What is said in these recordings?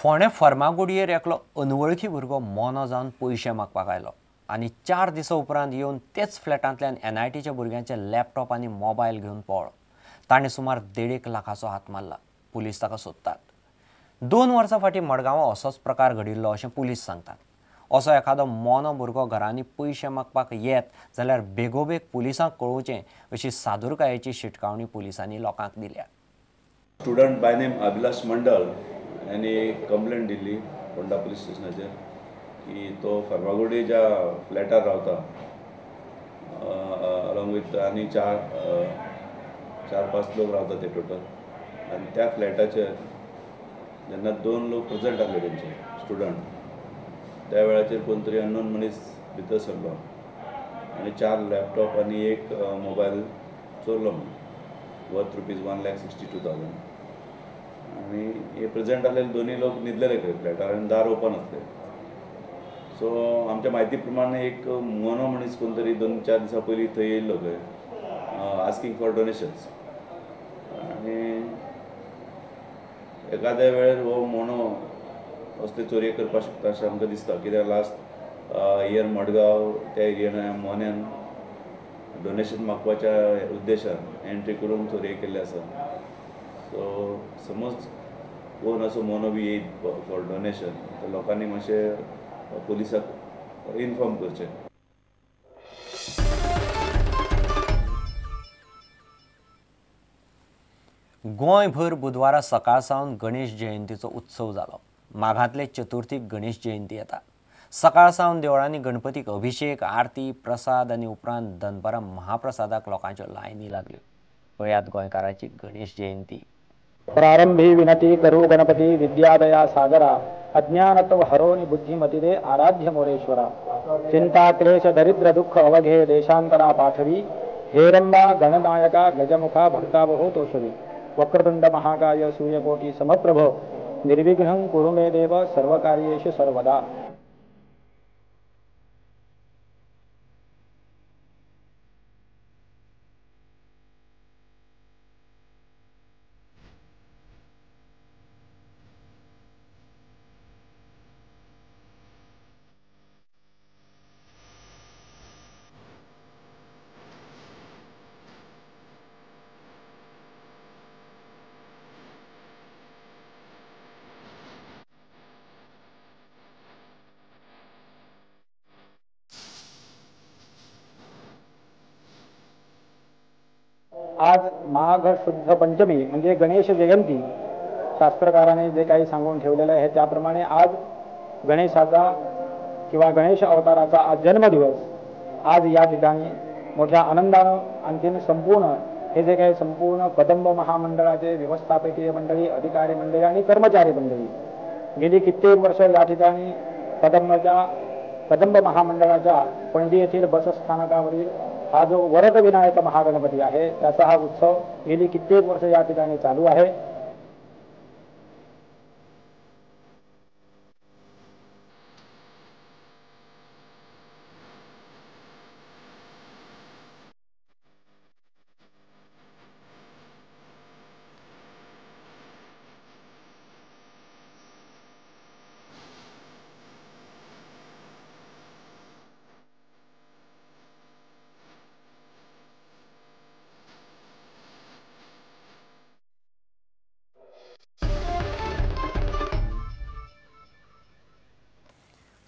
फोंडे फर्मागुडयेर एकलो अनवळखी भुरगो मोनो जावन पयशे मागपाक आयलो आनी 4 दिसां उपरांत येवन तेच फ्लॅटांतल्यान NITच्या भुरग्यांचे लॅपटॉप आनी मोबायल घेवन पळो. ताणें सुमार 1.5 लाखाचो हात मारला. पुलीस ताका सोदतात. 2 वर्सां फाटीं मडगांवां असोच प्रकार घडिल्लो अशें पुलीस सांगतात. असो एखादो मोनो भुरगो घरांनी पयशे मागपाक येत जाल्यार बेगोबेग पुलिसांक कळोवचें अशी सादूरकायेची शिटकावणी पुलिसांनी लोकांक दिल्या. स्टुडंट बाय नेम अभिलाष मंडल यांनी कंप्लेंट दिली फोंडा पुलीस स्टेशनाचेर की तो फर्मागुडीच्या फ्लॅटार रावता अलॉंग विथ आनी चार 5 लोक रावता ते टोटल. आनी त्या फ्लॅटाचेर जेन्ना 2 लोक प्रेझेंट आसले तेंचे स्टुडंट त्या वेळाचेर कोण तरी अननोन मनीस भितर सरलो आनी 4 लॅपटॉप आनी 1 मोबायल चोरलो वर्थ ₹1,62,000. आणि हे प्रेझेंट आसलेले दोन्ही लोक न्हिदलेले खंय फ्लॅटार आनी दार ओपन आसले. सो आमच्या म्हायती प्रमाणे एक मोनो मनीस कोण तरी 2-4 दिसां पयलीं थंय येयल्लो खंय आस्किंग फॉर डोनेशन्स. आनी एखाद्या वेळार हो मोनो असले चोरये करपाक शकता अशें आमकां दिसता. कित्याक लास्ट इयर मडगांव त्या एरियेन मोन्यान डोनेशन मागपाच्या उद्देशान एंट्री करून चोरये केल्ले आसा. सो समज कोण असो मोनो बी येयत फॉर डोनेशन तर लोकांनी मातशें पुलिसाक इन्फॉर्म करचें. गोंयभर बुधवारा सकाळ सावन गणेश जयंतीचो उत्सव जालो. माघांतले चतुर्थीक गणेश जयंती येता. सकाळ सावन देवळांनी गणपतीक अभिषेक, आरती, प्रसाद आनी उपरांत दनपारां महाप्रसादाक लोकांच्यो लायनी लागल्यो. पळयात गोंयकारांची गणेश जयंती. प्रारंभी विनती करू गणपती विद्यादया सागरा अज्ञानत्व हरोनि बुद्धिमतिदे आराध्य मोरेश्वरा. चिंता क्लेश दरिद्र दुःख अवघे देशांतना पाठवी हेरंबा गणनायका गजमुखा भक्तावहो तोषवी. वक्रतुंड महाकाय सूर्यकोटि समप्रभ निर्विघ्नं कुरु मे देव सर्वकार्येषु सर्वदा. आज माघ शुद्ध पंचमी म्हणजे गणेश जयंती. शास्त्रकारांनी जे काही सांगून ठेवलेलं आहे त्याप्रमाणे आज गणेशाचा किंवा गणेश अवताराचा आज जन्मदिवस. आज या ठिकाणी मोठ्या आनंदानं आणखीन संपूर्ण हे जे काही संपूर्ण कदंब महामंडळाचे व्यवस्थापकीय मंडळी, अधिकारी मंडळी आणि कर्मचारी मंडळी गेली कित्येक वर्ष या ठिकाणी कदंब महामंडळाच्या पणजी येथील बसस्थानकावरील हा जो वरद विनायक महागणपती आहे त्याचा हा उत्सव गेली कित्येक वर्ष या ठिकाणी चालू आहे.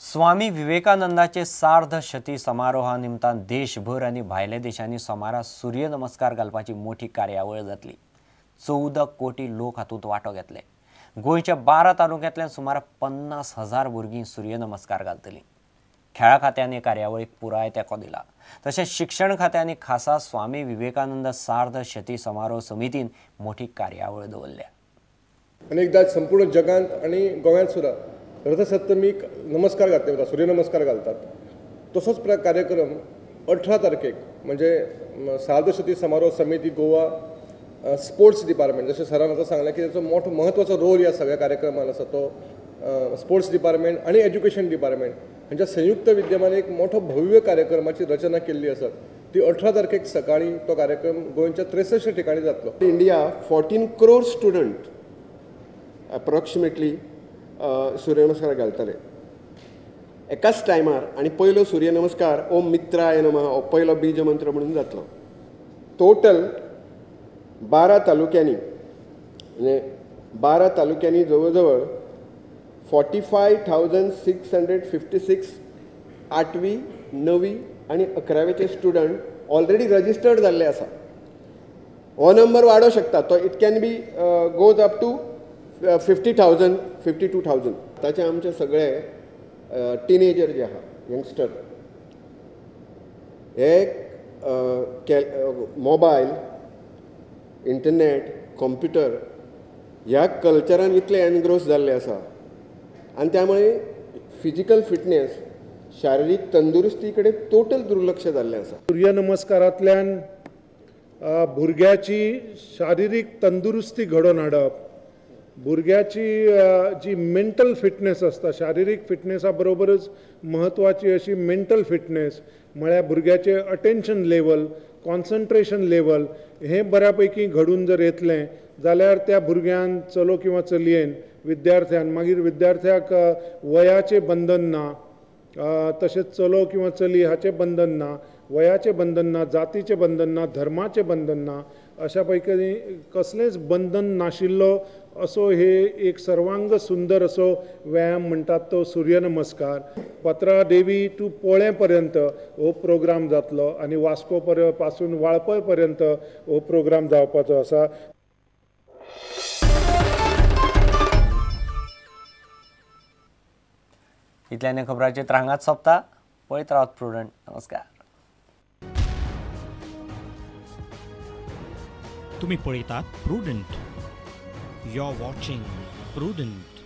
स्वामी विवेकानंदाचे सार्धशती समारोहा निमतान देशभर आनी भायल्या देशांनी सोमारा सूर्य नमस्कार घालपाची मोठी कार्यावळ जातली. 14 कोटी लोक हातूंत वांटो घेतले. गोंयच्या 12 तालुक्यांतल्यान सुमार 50,000 भुरगीं सूर्य नमस्कार घालतलीं. खेळा खात्यान हे कार्यावळीक पुराय तेंको दिला. तशेंच शिक्षण खात्यान खासा स्वामी विवेकानंद सार्धशती समारोह समितीन मोठी कार्यावळ दवरल्या. अनेकदा संपूर्ण जगांत आणि गोंयांत सुद्धा रथसप्तमीक नमस्कार घातले वता, सूर्यनमस्कार घालतात. तसोच कार्यक्रम 18 तारखेक म्हणजे सार्धशती समारोह समिती गोवा स्पोर्ट्स डिपार्टमेंट, जशें सरान आतां सांगलें की ताचो मोठो महत्वाचो रोल ह्या सगळ्या कार्यक्रमान आसा. तो स्पोर्ट्स डिपार्टमेंट आणि एज्युकेशन डिपार्टमेंट हांच्या संयुक्त विद्यमान एक मोठो भव्य कार्यक्रमाची रचना केल्ली आसा. ती 18 तारखेक सकाळी तो कार्यक्रम गोंयच्या 63 ठिकाणी जातलो. इंडिया 14 crore student approximately सूर्यनमस्कार घालतले एकाच टायमार आणि पयलो सूर्यनमस्कार ओम मित्राय नमः हो पयलो बीज मंत्र म्हणून जातलो. टोटल 12 तालुक्यांनी म्हणजे 12 तालुक्यांनी जवळ जवळ 45,656 8वी 9वी आणि 11वेचे स्टुडंट ऑलरेडी रजिस्टर्ड जाल्ले आसा. हो नंबर वाडोवंक शकता. तो it can be goes up to 50,000 52,000. ताचे आमचे सगळे टिनेजर जे आहा यंगस्टर हे मोबायल इंटरनेट कॉम्प्युटर ह्या कल्चरान इतले एनग्रोस जाल्ले आसा आणि त्यामुळे फिजिकल फिटनेस शारिरीक तंदुरुस्ती कडेन टोटल दुर्लक्ष जाल्लें आसा. सूर्यनमस्कारांतल्यान भुरग्याची शारिरीक तंदुरुस्ती घडोवन हाडप, भुरग्याची जी मेंटल फिटनेस आसता, शारिरीक फिटनेसा बरोबरच महत्वाची अशी मेंटल फिटनेस म्हळ्यार भुरग्याचे अटेन्शन लेवल, कॉन्सन्ट्रेशन लेवल हे बऱ्यापैकी घडून जर येतलें जाल्यार त्या भुरग्यान चलो किंवा चलयेन विद्यार्थ्यान मागीर विद्यार्थ्याक वयाचें बंधन ना, तशेंच चलो किंवा चली हाचें बंधन ना, वयाचें बंधन ना, जातीचें बंधन ना, धर्माचें बंधन ना, अशा पैकी कसलेंच बंधन नाशिल्लो असो हे एक सर्वांग सुंदर असो व्यायाम म्हणटात तो सूर्यनमस्कार. पत्रा देवी टू पोळे पर्यंत हो प्रोग्राम जातलो आनी वास्को पासून वाळपय पर्यंत हो प्रोग्राम जावपाचो आसा. इतल्यान खबरांचे हांगाच सोंपता. पळयत रावत प्रुडंट. नमस्कार. तुम्ही पळयतात Prudent. You are watching prudent.